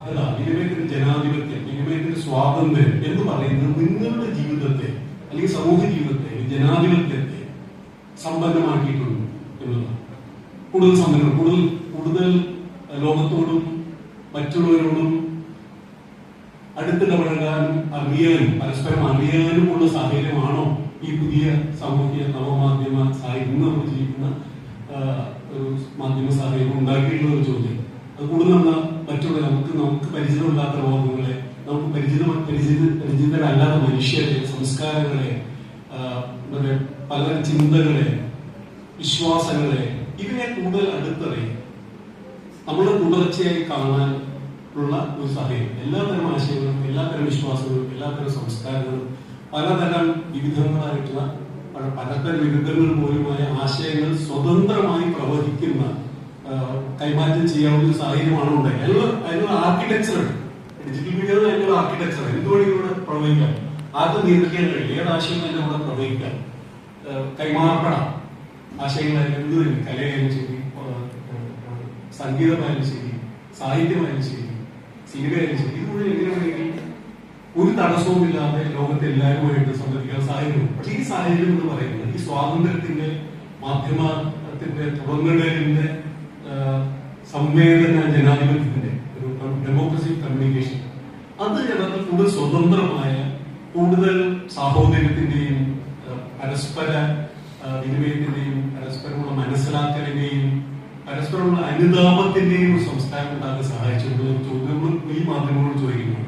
അല്ല, വിനിമയത്തിന് ജനാധിപത്യം, വിനിമയത്തിന് സ്വാതന്ത്ര്യം എന്ന് പറയുന്നത് നിങ്ങളുടെ ജീവിതത്തെ അല്ലെങ്കിൽ സമൂഹ ജീവിതത്തെ, ജനാധിപത്യത്തെ സമ്പന്നമാക്കിയിട്ടുണ്ട് എന്നുള്ളതാണ്. കൂടുതൽ സമ്പന്നം, കൂടുതൽ ലോകത്തോടും മറ്റുള്ളവരോടും അടുത്തിടപഴകാനും അറിയാനും പരസ്പരം അറിയാനുമുള്ള സാഹചര്യമാണോ ഈ പുതിയ സാമൂഹ്യ നവമാധ്യമ സാഹചര്യം നമ്മൾ ജീവിക്കുന്ന ഒരു മാധ്യമ സാഹചര്യം ഉണ്ടാക്കിയിട്ടുള്ള ഒരു ചോദ്യം. അത് കൂടുതൽ മറ്റുള്ള നമുക്ക് പരിചിതമല്ലാത്ത ലോകങ്ങളെ, നമുക്ക് പരിചിതരല്ലാത്ത മനുഷ്യരെ, സംസ്കാരങ്ങളെ, പലതരം ചിന്തകളെ, വിശ്വാസങ്ങളെ, ഇവയെ കൂടുതൽ അടുത്തറിയും, നമ്മളെ തുടർച്ചയായി കാണാൻ ഉള്ള ഒരു സാഹചര്യം. എല്ലാത്തരം ആശയങ്ങളും, എല്ലാത്തരം വിശ്വാസങ്ങളും, എല്ലാത്തരം സംസ്കാരങ്ങളും, പലതരം വിവിധങ്ങളായിട്ടുള്ള പലതരം വിരുദ്ധങ്ങൾ പോലുമായ ആശയങ്ങൾ സ്വതന്ത്രമായി പ്രവഹിക്കുന്ന, കൈമാറ്റം ചെയ്യാവുന്ന ഒരു സാഹചര്യമാണ് ഉണ്ടായത്. അതിനുള്ള ആർക്കിടെക്ചർ, ഡിജിറ്റൽ മീഡിയ അതിനുള്ള ആർക്കിടെക്ചർ എന്തുവഴി ഇവിടെ പ്രവഹിക്കാം, ആർക്കും നിയന്ത്രിക്കാൻ കഴിയും, ഏതാശയം തന്നെ ഇവിടെ പ്രവഹിക്കാം, കൈമാറപ്പെടാം. ആശയങ്ങളായാലും എന്ത് തന്നെ, കലയായാലും ശരി, സംഗീതമായാലും ശരി, സാഹിത്യമായാലും ശരി, സിനിമയായാലും ശരി, ഇതുകൂടി എങ്ങനെയാണെങ്കിൽ ഒരു തടസ്സവുമില്ലാതെ ലോകത്തെ എല്ലാവരുമായിട്ട് സംബന്ധിക്കാൻ സാഹചര്യം. പക്ഷെ ഈ സാഹചര്യം എന്ന് പറയുന്നത് ഈ സ്വാതന്ത്ര്യത്തിന്റെ, മാധ്യമത്തിന്റെ, തുറന്നിടലിന്റെ, സംവേദന ജനാധിപത്യത്തിന്റെ, ഒരു ഡെമോക്രസി കമ്മ്യൂണിക്കേഷൻ, അത് യഥാർത്ഥത്തിൽ കൂടുതൽ സ്വതന്ത്രമായ, കൂടുതൽ സാഹോദര്യത്തിന്റെയും പരസ്പര വിനിമയത്തിന്റെയും പരസ്പരമുള്ള മനസ്സിലാക്കലിന്റെയും പരസ്പരമുള്ള അനുതാപത്തിന്റെയും ഒരു സംസ്കാരം ഉണ്ടാക്കാൻ സഹായിച്ചിട്ടുള്ള ചോദ്യങ്ങൾ ഈ മാധ്യമങ്ങളോട് ചോദിക്കുന്നു.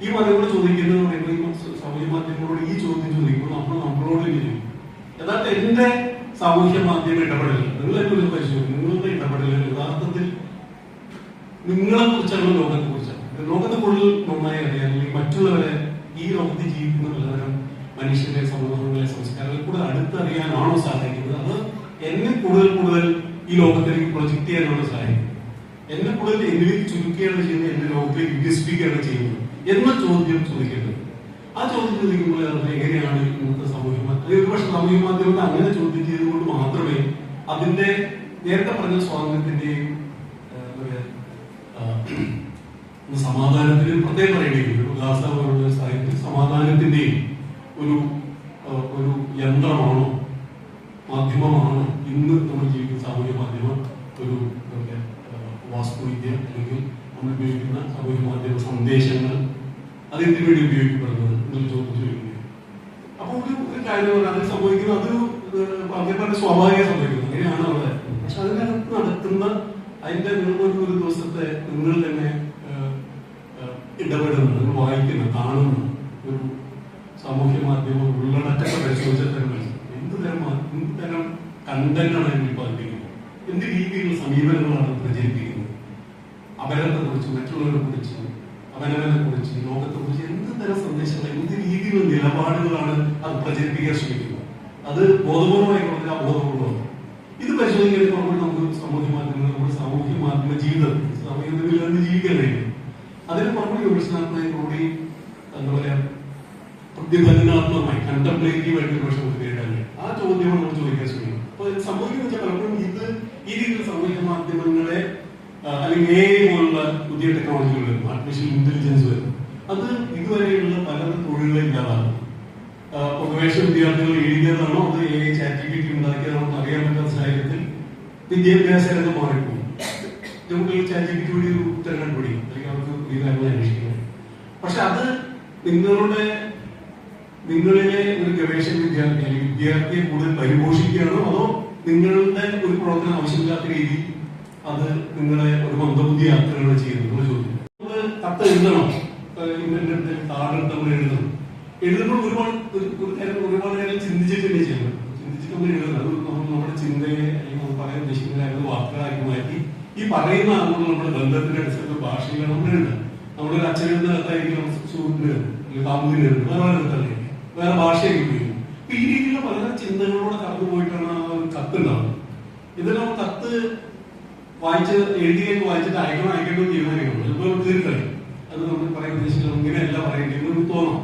ഈ മാധ്യമങ്ങളോട് ചോദിക്കുന്നത് പറയുമ്പോൾ, സാമൂഹ്യ മാധ്യമങ്ങളോട് ഈ ചോദ്യം ചോദിക്കുമ്പോൾ നമ്മളോട് ചോദിക്കും, യഥാർത്ഥ എന്റെ സാമൂഹ്യ മാധ്യമ ഇടപെടൽ, നിങ്ങളെക്കുറിച്ച് പരിശോധിക്കും, നിങ്ങളുടെ ഇടപെടൽ യഥാർത്ഥത്തിൽ നിങ്ങളെ കുറിച്ചാണ്, ലോകത്തെ കുറിച്ചാണ്. ലോകത്തെ കൂടുതൽ നന്നായി അറിയാൻ, അല്ലെങ്കിൽ മറ്റുള്ളവരെ, ഈ ലോകത്ത് ജീവിക്കുന്ന പലതരം മനുഷ്യരെ, സമൂഹങ്ങളെ, സംസ്കാരങ്ങളെ കൂടുതൽ അടുത്തറിയാനാണോ സഹായിക്കുന്നത്, അത് എന്നെ കൂടുതൽ ഈ ലോകത്തിലേക്ക് പ്രൊജക്ട് ചെയ്യാനാണ് സഹായിക്കുന്നത്, എന്നെ കൂടുതൽ എന്നിലേക്ക് ചുരുക്കുകയാണ് ചെയ്യുന്നത്, എന്റെ ലോകത്തിലേക്ക് വികസിപ്പിക്കുകയാണ് ചെയ്യുന്നത് എന്ന ചോദ്യം ചോദിക്കേണ്ടത്. ആ ചോദ്യം ചോദിക്കുമ്പോൾ എങ്ങനെയാണ് ഇന്നത്തെ സാമൂഹ്യ മാധ്യമം, ഒരുപക്ഷെ സാമൂഹ്യ മാധ്യമത്തെ അങ്ങനെ ചോദ്യം ചെയ്തുകൊണ്ട് മാത്രമേ അതിന്റെ നേരത്തെ പറഞ്ഞ സ്വാതന്ത്ര്യത്തിന്റെയും സമാധാനത്തിനും പ്രത്യേകം പറയേണ്ടിയിരിക്കുന്നു. ഉദാഹരണ സാഹിത്യം സമാധാനത്തിന്റെയും ഒരു യന്ത്രമാണോ, മാധ്യമമാണോ ഇന്ന് നമ്മൾ ജീവിക്കുന്ന സാമൂഹ്യ മാധ്യമം? ഒരു വാസ്തുവിദ്യ അല്ലെങ്കിൽ നമ്മൾ ഉപയോഗിക്കുന്ന സാമൂഹ്യ മാധ്യമ സന്ദേശങ്ങൾ അതെന്തിനു വേണ്ടി ഉപയോഗിക്കപ്പെടുന്നത് എന്നൊരു ചോദ്യം ചോദിക്കുന്നത്. അപ്പൊ ഒരു കാര്യം അതിൽ സംഭവിക്കുന്നത്, അതൊരു അതേപോലെ സ്വാഭാവിക സംഭവിക്കുന്നത്, അങ്ങനെയാണ് അവിടെ. പക്ഷെ അതിനകത്ത് നടക്കുന്ന അതിന്റെ ഒരു ദിവസത്തെ നിങ്ങൾ തന്നെ ഇടപെടുന്ന, നിങ്ങൾ വായിക്കുന്ന, കാണുന്ന ഒരു സാമൂഹ്യ മാധ്യമ ഉള്ളടക്കത്തെ പരിശോധിച്ച എന്തുതരം കണ്ടന്റാണ് ഉൽപ്പാദിപ്പിക്കുന്നത്, എന്ത് രീതിയിലുള്ള സമീപനങ്ങളാണ് പ്രചരിപ്പിക്കുന്നത്, അപരത്തെ കുറിച്ച്, മറ്റുള്ളവരെ കുറിച്ച്, അവനവനെ കുറിച്ച്, ലോകത്തെ കുറിച്ച് എന്ത് തരം സന്ദേശങ്ങൾ, എന്ത് രീതിയിലുള്ള നിലപാടുകളാണ് അത് പ്രചരിപ്പിക്കാൻ ശ്രമിക്കുന്നത്. അത് ബോധപൂർവമായി കൊടുക്കുക, അബോധപൂർവ്വമാണ്. ഇത് പരിശോധിക്കുമ്പോൾ നമുക്ക് സാമൂഹ്യ മാധ്യമങ്ങൾ, നമ്മുടെ സാമൂഹ്യ മാധ്യമ ജീവിതത്തിൽ സാമൂഹ്യത്തിൽ ജീവിക്കാൻ കഴിയും. അതിന് മറുപടി വിമർശനാത്മകമായി കൂടി എന്താ പറയാ, പ്രതിഫലനാത്മകമായി, കണ്ടംപ്ലേറ്റീവ് ആയിട്ട് ഒരു പക്ഷെ നേരിടാൻ ആ ചോദ്യം നമ്മൾ ചോദിക്കാൻ ശ്രമിക്കും. അപ്പൊ സംഭവിക്കുന്ന വെച്ചാൽ പലപ്പോഴും ഈ രീതിയിൽ സാമൂഹ്യ മാധ്യമങ്ങളെ അല്ലെങ്കിൽ AI പോലുള്ള പുതിയ ടെക്നോളജികൾ വരുന്നു, ആർട്ടിഫിഷ്യൽ ഇന്റലിജൻസ് വരുന്നു, അത് ഇതുവരെയുള്ള പല തൊഴിലുകളെ ഇല്ലാതാകും. ഗവേഷണ വിദ്യാർത്ഥികൾ എഴുതിയതാണോ അത് AI ChatGPT ഉണ്ടാക്കിയതാണോ അറിയാൻ പറ്റാത്ത സാഹചര്യത്തിൽ വിദ്യാഭ്യാസ രംഗം മാറിപ്പോകും. നമുക്ക് ChatGPT വഴി ഒരു ഉത്തരം കണ്ടുപിടിക്കും, അല്ലെങ്കിൽ അവർക്ക് പുതിയ കാര്യങ്ങൾ അന്വേഷിക്കണം. പക്ഷെ അത് നിങ്ങളിലെ ഒരു ഗവേഷക വിദ്യാർത്ഥി അല്ലെങ്കിൽ വിദ്യാർത്ഥിയെ കൂടുതൽ പരിപോഷിക്കുകയാണോ, അതോ നിങ്ങളുടെ ഒരു പ്രവർത്തനം ആവശ്യമില്ലാത്ത രീതിയിൽ അത് നിങ്ങളെ ഒരു മന്ദബുദ്ധി യാത്രകൾ ചെയ്യുന്നു? ചോദ്യം. നമ്മൾ കത്ത് എഴുതണം, ഇന്റർനെറ്റ് താഴെടുത്ത് നമ്മൾ എഴുതണം. എഴുതുമ്പോൾ ഒരുപാട് നേരം ചിന്തിച്ചിട്ട് ചെയ്യണം, ചിന്തിച്ചിട്ട് നമ്മൾ എഴുതണം. അത് നമ്മുടെ ചിന്തയെ അല്ലെങ്കിൽ നമ്മൾ പറയാൻ ഉദ്ദേശിക്കുന്ന വാക്കുകളാക്കി മാറ്റി ഈ പറയുന്ന ആളുകൾ നമ്മുടെ ബന്ധത്തിന്റെ അടിസ്ഥാനത്തിൽ ഭാഷയിലാണ് നമ്മൾ എഴുതുന്നത്. നമ്മുടെ ഒരു അച്ഛനെഴുതുന്ന കത്തായിരിക്കും സുഹൃത്തിന് അല്ലെങ്കിൽ കാമുകിന് എഴുതുന്നത്, വേറെ കത്തായിരിക്കും, വേറെ ഭാഷയൊക്കെ ഉപയോഗിക്കും. അപ്പൊ ഈ രീതിയിലുള്ള പല ചിന്തകളോടെ കടന്നു പോയിട്ടാണ് ആ ഒരു കത്ത് ഉണ്ടാവുന്നത്. ഇതെല്ലാം കത്ത് വായിച്ചിട്ട് അയക്കണോ തീരുമാനിക്കണം. ചിലപ്പോൾ തീർക്കളയും, അത് നമ്മൾ പറയാൻ ഉദ്ദേശിക്കുന്നത് ഇങ്ങനെയല്ല പറയേണ്ടത് തോന്നാം.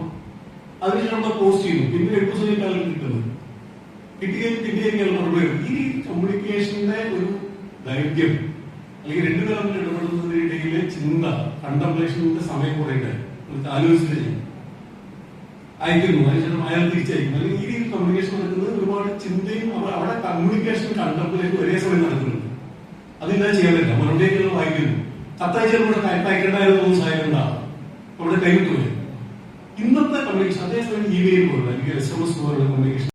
അതിനുശേഷം നമ്മൾ പോസ്റ്റ് ചെയ്യുന്നു, പിന്നെ 8 ദിവസം കഴിഞ്ഞാലും കിട്ടുന്നത് കിട്ടിക്കഴിഞ്ഞാൽ മറുപടി. ഈ കമ്മ്യൂണിക്കേഷന്റെ ഒരു ദൈർഘ്യം അല്ലെങ്കിൽ രണ്ടുപേരും തമ്മിൽ ഇടപെടുന്നതിനിടയിലെ ചിന്ത കണ്ടംപ്ലേഷന്റെ സമയം കുറെ ഉണ്ട്, ആലോചിച്ചിട്ട് ചെയ്യും, അയക്കുന്നു, അതിനുശേഷം അയാൾ തിരിച്ചയക്കുന്നു, അല്ലെങ്കിൽ ഈ രീതിയിൽ കമ്മ്യൂണിക്കേഷൻ നടക്കുന്നത് ഒരുപാട് ചിന്തയും അവിടെ കമ്മ്യൂണിക്കേഷൻ കണ്ടംപ്ലേഷൻ ഒരേ സമയം നടക്കുന്നുണ്ട്. അതില്ലാതെ ചെയ്യാൻ പറ്റില്ല. മറുപടിയൊക്കെ വായിക്കുന്നു, കത്തയച്ചാലും ഇവിടെ അയക്കേണ്ടായിരുന്നു സഹായിക്കണ്ട, അവിടെ കൈവിട്ടു പോയി. ഇന്നത്തെ കമ്മ്യൂണിക്കേഷൻ അതേസമയം ഇമെയിൽ പോലുള്ള അല്ലെങ്കിൽ SMS പോലുള്ള കമ്മ്യൂണിക്കേഷൻ